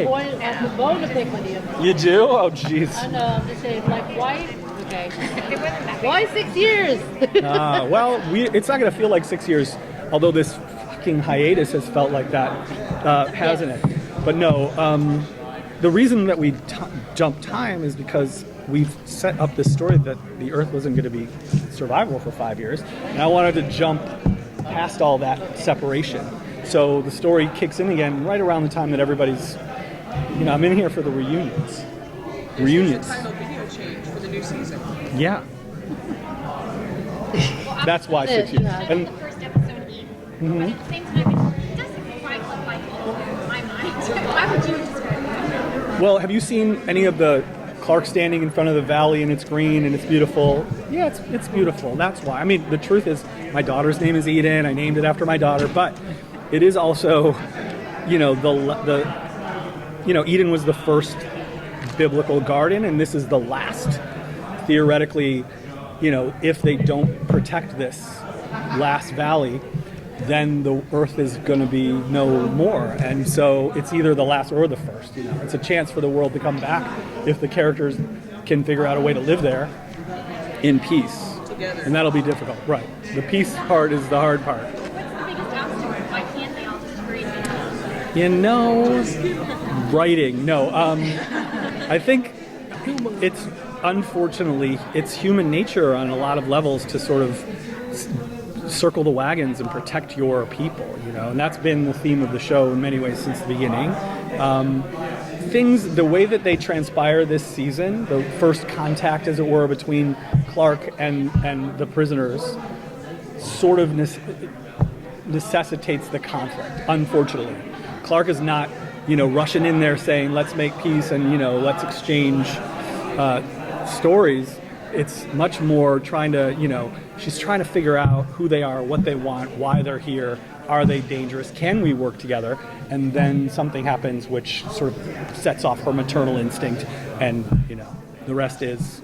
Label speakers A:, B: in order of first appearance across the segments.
A: Point at the bone to pick with you.
B: You do? Oh, jeez.
A: I know. I'm just saying, like, why? Okay. Why 6 years?
B: Well, it's not going to feel like 6 years, although this fucking hiatus has felt like that, hasn't it? But no, the reason that we jump time is because we've set up this story that the Earth wasn't going to be survivable for 5 years, and I wanted to jump past all that separation. So the story kicks in again right around the time that everybody's, I'm in here for the reunions. Reunions.
C: There's a final video change for the new season.
B: Yeah. That's why 6 years. And
D: the first episode Eve. But at the same time, it doesn't quite look like Eve in my mind. Why would you describe it?
B: Well, have you seen any of the Clark standing in front of the valley and it's green and it's beautiful? Yeah, it's beautiful. That's why. I mean, the truth is, my daughter's name is Eden. I named it after my daughter, but it is also, Eden was the first biblical garden, and this is the last. Theoretically, if they don't protect this last valley, then the earth is going to be no more. And so it's either the last or the first. It's a chance for the world to come back if the characters can figure out a way to live there in peace.
C: Together.
B: And that'll be difficult. Right. The peace part is the hard part.
D: What's the biggest obstacle? Why can't they all just agree?
B: Writing. No. I think it's, unfortunately, it's human nature on a lot of levels to sort of circle the wagons and protect your people, and that's been the theme of the show in many ways since the beginning. The way that they transpire this season, the first contact, as it were, between Clark and the prisoners, sort of necessitates the conflict, unfortunately. Clark is not, rushing in there saying, let's make peace and, let's exchange stories. It's much more trying to, she's trying to figure out who they are, what they want, why they're here, are they dangerous, can we work together? And then something happens which sort of sets off her maternal instinct, and, the rest is,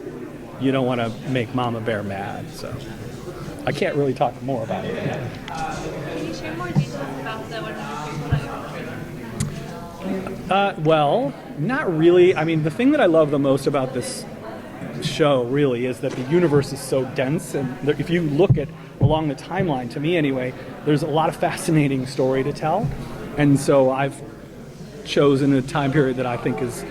B: you don't want to make Mama Bear mad, so I can't really talk more about it.
D: Can you share more details about the
B: Well, not really. I mean, the thing that I love the most about this show really is that the universe is so dense, and if you look at along the timeline, to me anyway, there's a lot of fascinating story to tell, and so I've chosen a time period that I think is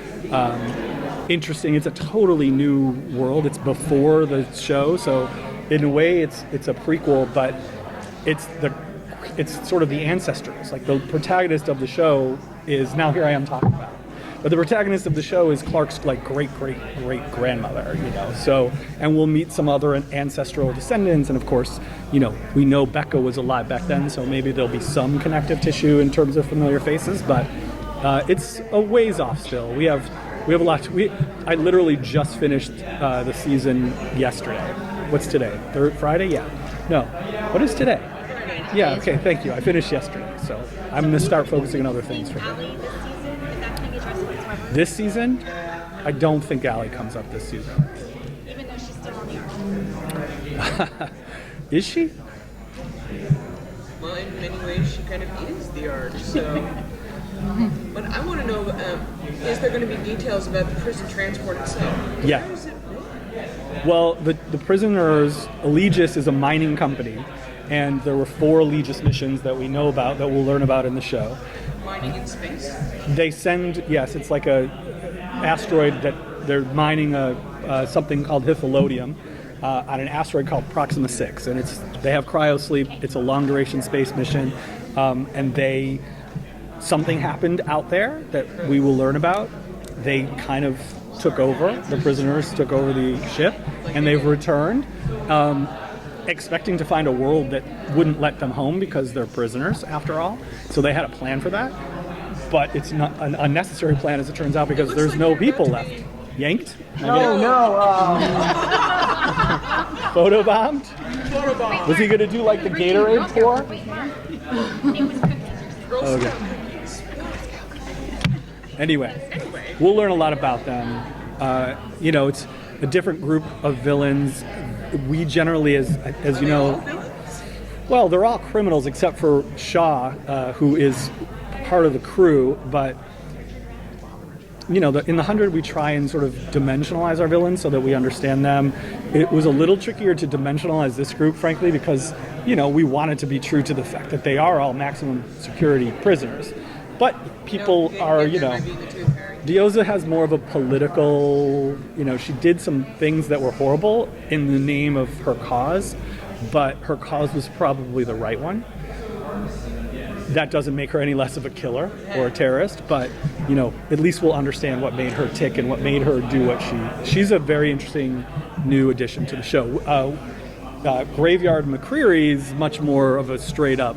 B: interesting. It's a totally new world. It's before the show, so in a way it's a prequel, but it's sort of the ancestors. Like, the protagonist of the show is, now here I am talking about it. But the protagonist of the show is Clark's great-great-great-grandmother, So, and we'll meet some other ancestral descendants, and of course, we know Becca was alive back then, so maybe there'll be some connective tissue in terms of familiar faces, but it's a ways off still. We have a lot. I literally just finished the season yesterday. What's today? Friday? Yeah. No. What is today? Yeah. Okay. Thank you. I finished yesterday, so I'm going to start focusing on other things for now. This season, I don't think Allie comes up this season.
D: even though she's still on the arc?
B: Is she?
C: Well, in many ways, she kind of is the arc, so... But I want to know, is there going to be details about the prison transport itself?
B: Yeah.
C: Where is it made?
B: Well, the prisoners, Allegis is a mining company, and there were 4 Allegis missions that we know about, that we'll learn about in the show.
C: Mining in space?
B: They send, yes, it's like a asteroid that they're mining something called Hypholodium on an asteroid called Proxima 6, and they have cryosleep. It's a long duration space mission, and something happened out there that we will learn about. They kind of took over, the prisoners took over the ship, and they've returned, expecting to find a world that wouldn't let them home because they're prisoners, after all. So they had a plan for that, but it's not an unnecessary plan, as it turns out, because there's no people left. Yanked? Photobombed? Was he going to do like the Gatorade pour? Okay. Anyway, we'll learn a lot about them. It's a different group of villains. We generally, as you know, well, they're all criminals except for Shaw, who is part of the crew, but in the 100 we try and sort of dimensionalize our villains so that we understand them. It was a little trickier to dimensionalize this group, frankly, because we wanted to be true to the fact that they are all maximum security prisoners. But people are, Dioza has more of a political, she did some things that were horrible in the name of her cause, but her cause was probably the right one. That doesn't make her any less of a killer or a terrorist, but at least we'll understand what made her tick and what made her do what she's a very interesting new addition to the show. Graveyard McCreary is much more of a straight up,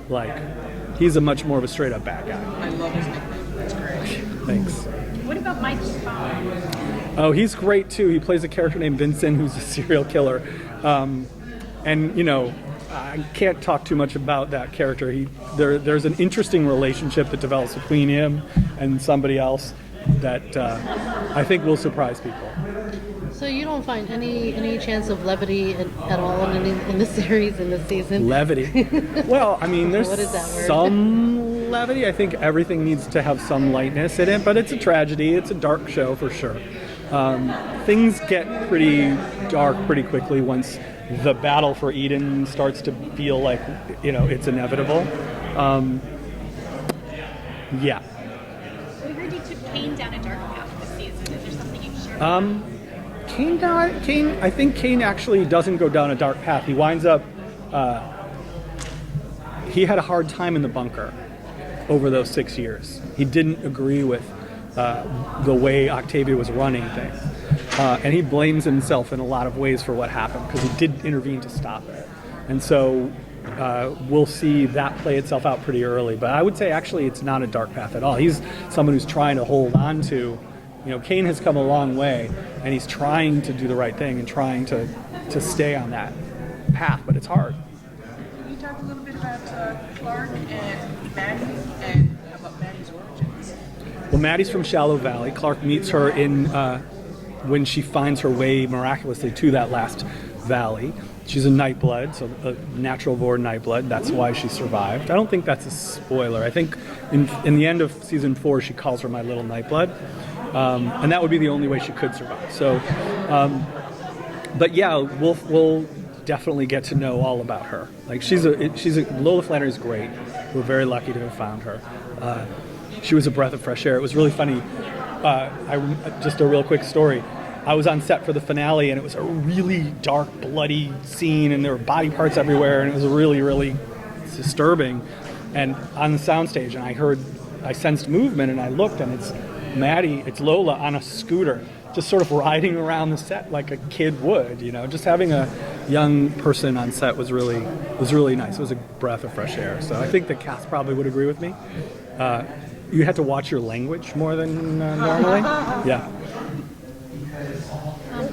B: he's a much more of a straight up bad guy.
C: I love his nickname. That's great.
B: Thanks.
D: What about Mike Spawn?
B: Oh, he's great too. He plays a character named Vincent who's a serial killer. I can't talk too much about that character. There's an interesting relationship that develops between him and somebody else that I think will surprise people.
A: So you don't find any chance of levity at all in the series, in this season?
B: Levity? Well, I mean, there's
A: What is that word?
B: some levity. I think everything needs to have some lightness in it, but it's a tragedy. It's a dark show for sure. Things get pretty dark pretty quickly once the battle for Eden starts to feel like, it's inevitable. Yeah.
D: We heard you took Kane down a dark path this season. Is there something you can share?
B: Kane, I think Kane actually doesn't go down a dark path. He winds up, he had a hard time in the bunker over those 6 years. He didn't agree with the way Octavia was running things. And he blames himself in a lot of ways for what happened, because he did intervene to stop it. And so we'll see that play itself out pretty early. But I would say actually it's not a dark path at all. He's someone who's trying to hold on to, Kane has come a long way, and he's trying to do the right thing and trying to stay on that path, but it's hard.
C: Can you talk a little bit about Clark and Maddie, and about Maddie's origins?
B: Well, Maddie's from Shallow Valley. Clark meets her in when she finds her way miraculously to that last valley. She's a Nightblood, so a natural-born Nightblood. That's why she survived. I don't think that's a spoiler. I think in the end of season 4, she calls her my little Nightblood, and that would be the only way she could survive. So, but yeah, we'll definitely get to know all about her. Lola Flannery's great. We're very lucky to have found her. She was a breath of fresh air. It was really funny. Just a real quick story. I was on set for the finale, and it was a really dark, bloody scene, and there were body parts everywhere, and it was really, really disturbing. And on the soundstage, and I sensed movement, and I looked, and it's Lola on a scooter, just sort of riding around the set like a kid would. Just having a young person on set was really nice. It was a breath of fresh air. So I think the cast probably would agree with me. You had to watch your language more than normally. Yeah.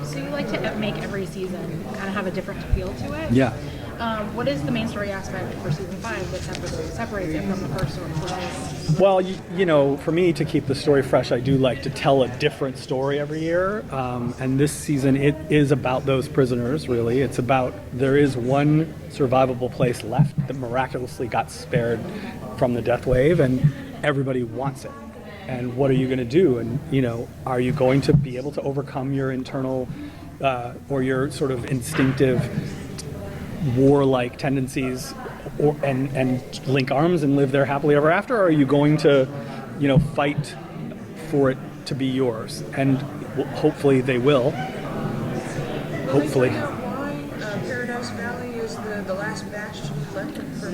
D: So you like to make every season kind of have a different feel to it?
B: Yeah.
D: What is the main story aspect for season 5 that separates it from the first one?
B: Well, for me to keep the story fresh, I do like to tell a different story every year. And this season, it is about those prisoners, really. It's about, there is one survivable place left that miraculously got spared from the death wave, and everybody wants it. And what are you going to do? And, are you going to be able to overcome your internal or your sort of instinctive warlike tendencies and link arms and live there happily ever after? Or are you going to, fight for it to be yours? And hopefully they will. Hopefully.
C: Can we find out why Paradise Valley is the last bastion left for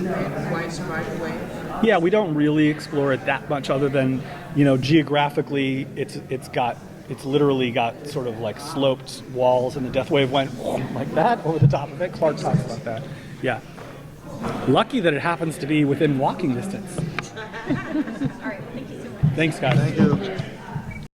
C: why it survived the wave?
B: Yeah, we don't really explore it that much, other than, geographically, it's literally got sort of like sloped walls, and the death wave went like that over the top of it. Clark talks about that. Yeah. Lucky that it happens to be within walking distance.
D: All right, thank you so much.
B: Thanks, guys.
E: Thank you.